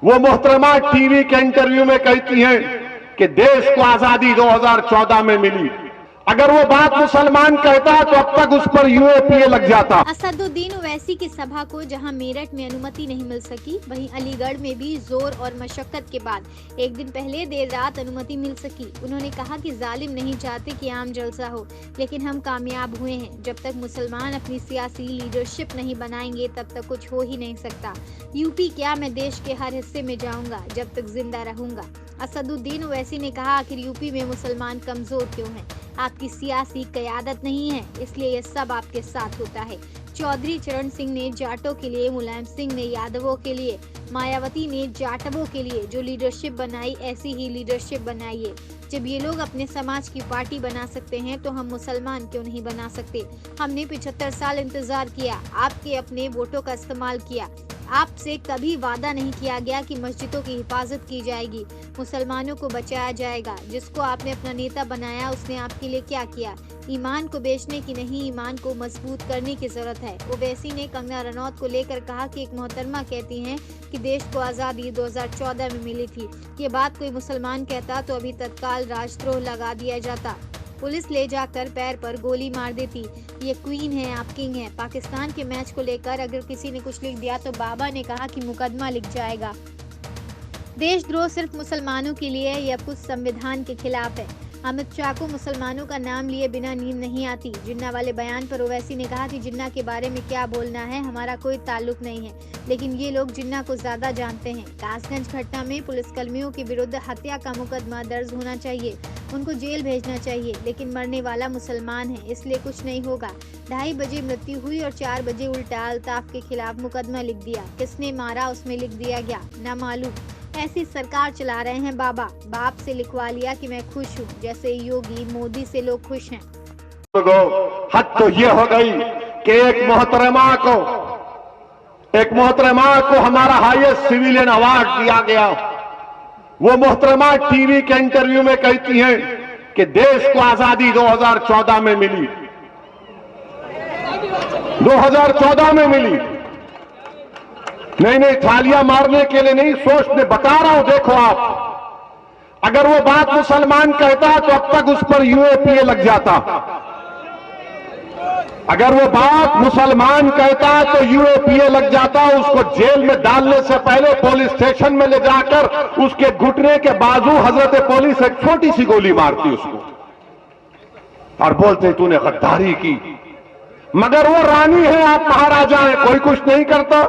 वो मोहतरमा टीवी के इंटरव्यू में कहती हैं कि देश को आजादी 2014 में मिली। अगर वो बात मुसलमान कहता तो अब तक उस पर यूएपीए लग जाता। असदुद्दीन ओवैसी की सभा को जहां मेरठ में अनुमति नहीं मिल सकी, वहीं अलीगढ़ में भी जोर और मशक्कत के बाद एक दिन पहले देर रात अनुमति मिल सकी। उन्होंने कहा कि जालिम नहीं चाहते कि आम जलसा हो, लेकिन हम कामयाब हुए हैं। जब तक मुसलमान अपनी सियासी लीडरशिप नहीं बनाएंगे तब तक कुछ हो ही नहीं सकता। यूपी क्या, मैं देश के हर हिस्से में जाऊंगा जब तक जिंदा रहूंगा। असदुद्दीन ओवैसी ने कहा, आखिर यूपी में मुसलमान कमजोर क्यों हैं? आपकी सियासी क़यादत नहीं है, इसलिए यह सब आपके साथ होता है। चौधरी चरण सिंह ने जाटों के लिए, मुलायम सिंह ने यादवों के लिए, मायावती ने जाटवों के लिए जो लीडरशिप बनाई, ऐसी ही लीडरशिप बनाइए। जब ये लोग अपने समाज की पार्टी बना सकते हैं तो हम मुसलमान क्यों नहीं बना सकते? हमने 75 साल इंतजार किया, आपके अपने वोटों का इस्तेमाल किया। आपसे कभी वादा नहीं किया गया कि मस्जिदों की हिफाजत की जाएगी, मुसलमानों को बचाया जाएगा। जिसको आपने अपना नेता बनाया उसने आपके लिए क्या किया? ईमान को बेचने की नहीं, ईमान को मजबूत करने की जरूरत है। ओवैसी ने कंगना रनौत को लेकर कहा कि एक मोहतरमा कहती हैं कि देश को आज़ादी 2014 में मिली थी। ये बात कोई मुसलमान कहता तो अभी तत्काल राजद्रोह लगा दिया जाता, पुलिस ले जाकर पैर पर गोली मार देती। ये क्वीन है, आप किंग हैं। पाकिस्तान के मैच को लेकर अगर किसी ने कुछ लिख दिया तो बाबा ने कहा कि मुकदमा लिख जाएगा। देशद्रोह सिर्फ मुसलमानों के लिए या कुछ संविधान के खिलाफ है। अमित शाह को मुसलमानों का नाम लिए बिना नींद नहीं आती। जिन्ना वाले बयान पर ओवैसी ने कहा कि जिन्ना के बारे में क्या बोलना है, हमारा कोई ताल्लुक नहीं है, लेकिन ये लोग जिन्ना को ज्यादा जानते हैं। कासगंज घटना में पुलिसकर्मियों के विरुद्ध हत्या का मुकदमा दर्ज होना चाहिए, उनको जेल भेजना चाहिए, लेकिन मरने वाला मुसलमान है, इसलिए कुछ नहीं होगा। 2:30 बजे मृत्यु हुई और 4 बजे उल्टा अल्ताफ के खिलाफ मुकदमा लिख दिया। किसने मारा उसमें लिख दिया गया, ना मालूम। ऐसी सरकार चला रहे हैं बाबा। बाप से लिखवा लिया कि मैं खुश हूँ, जैसे योगी मोदी से लोग खुश हैं। हद तो ये हो गई कि एक मोहतरमा को हमारा हाईएस्ट सिविलियन अवार्ड दिया गया। वो मोहतरमा टीवी के इंटरव्यू में कहती हैं कि देश को आजादी 2014 में मिली, 2014 में मिली। नहीं, थालियां मारने के लिए नहीं, सोचने बता रहा हूं। देखो आप, अगर वो बात मुसलमान कहता तो अब तक उस पर यूएपीए लग जाता। अगर वो बात मुसलमान कहता तो यूएपीए लग जाता। उसको जेल में डालने से पहले पुलिस स्टेशन में ले जाकर उसके घुटने के बाजू हजरत पुलिस एक छोटी सी गोली मारती उसको और बोलते तूने गद्दारी की। मगर वो रानी है, आप महाराजा हैं, कोई कुछ नहीं करता।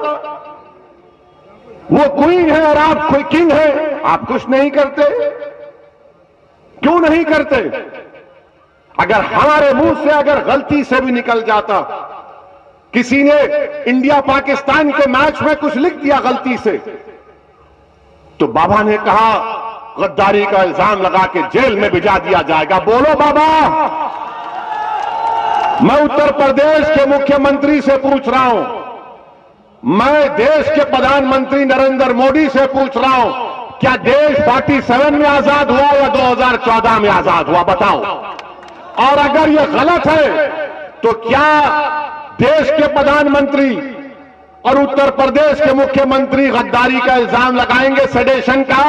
वो क्वीन है और आप कोई किंग है, आप कुछ नहीं करते। क्यों नहीं करते? अगर हमारे मुंह से अगर गलती से भी निकल जाता, किसी ने इंडिया पाकिस्तान के मैच में कुछ लिख दिया गलती से, तो बाबा ने कहा गद्दारी का इल्जाम लगा के जेल में भिजा दिया जाएगा। बोलो बाबा। मैं उत्तर प्रदेश के मुख्यमंत्री से पूछ रहा हूं, मैं देश के प्रधानमंत्री नरेंद्र मोदी से पूछ रहा हूं, क्या देश 47 में आजाद हुआ या 2014 में आजाद हुआ? बताओ। और अगर यह गलत है तो क्या देश के प्रधानमंत्री और उत्तर प्रदेश के मुख्यमंत्री गद्दारी का इल्जाम लगाएंगे सेडेशन का?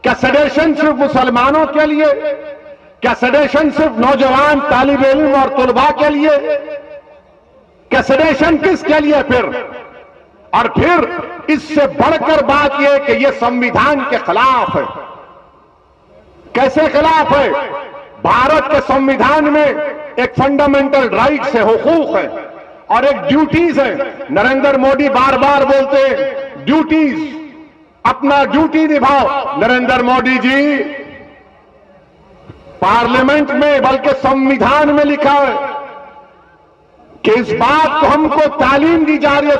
क्या सेडेशन सिर्फ मुसलमानों के लिए? क्या सेडेशन सिर्फ नौजवान तालिब इल्म और तुलबा के लिए? क्या सेडेशन किसके लिए फिर? और फिर इससे बढ़कर बात यह कि यह संविधान के खिलाफ है। कैसे खिलाफ है? भारत के संविधान में एक फंडामेंटल राइट्स है, हुकूक है और एक ड्यूटीज है। नरेंद्र मोदी बार बार बोलते हैं ड्यूटीज, अपना ड्यूटी निभाओ। नरेंद्र मोदी जी, पार्लियामेंट में बल्कि संविधान में लिखा है कि इस बात को हमको तालीम दी जा रही है